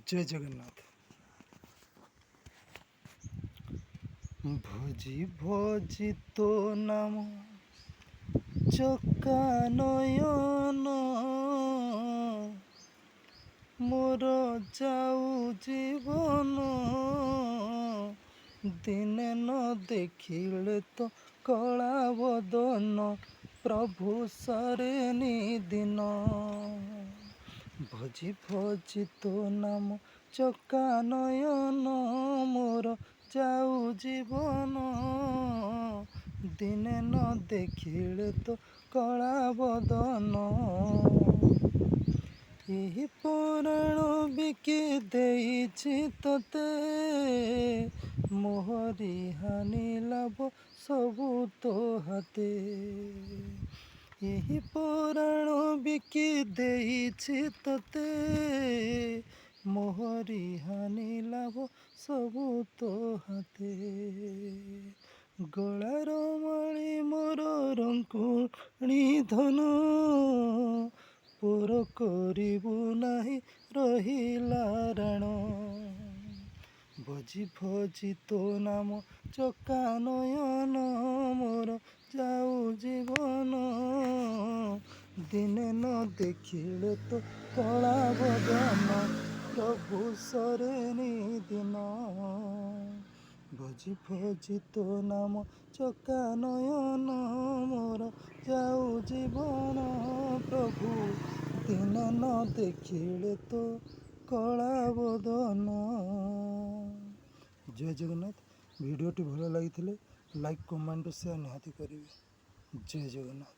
जय जगन्नाथ। भोजी भोजी तो नाम चका नयन मोर जाऊ जीवन दिने न देखिले तो कला बदन प्रभु सरे निदिन भोजी भोजी तो नाम चका नयन मोर जाऊ जीवन दिने न देखिले तो कला बदन यही पुराण बिकी देइछि तते मोहरी हानि लाभ सबु तो हाते यही पुराण बिकी देइछि तते मोहरी हानि लाभ सबु तो हाते गଳାର ମାଳି ମୋର ରଙ୍କୁଣୀ ଧନ ପର କରିବୁ ନାହିଁ ରହିଲା ରାଣ ଭୋଜି ଭୋଜି ତୋ ନାମ ଚକା ନୟନ ମୋର ଯାଉ ଜୀବନ ଦିନେ ନ ଦେଖିଲେ ତ କଳା ବଦନ ପ୍ରଭୁ ସରେ ନିଦିନ ଭୋଜି ଭୋଜି ତୋ ନାମ ଚକା ନୟନ ମୋର ଯାଉ ଜୀବନ ପ୍ରଭୁ ଦିନେ ନ ଦେଖିଲେ ତ କଳା ବଦନ। ଜୟ ଜଗନ୍ନାଥ। ଭିଡ଼ିଓଟି ଭଲ ଲାଗିଥିଲେ ଲାଇକ୍ କମେଣ୍ଟ ସେୟାର ନିହାତି କରିବେ। ଜୟ ଜଗନ୍ନାଥ।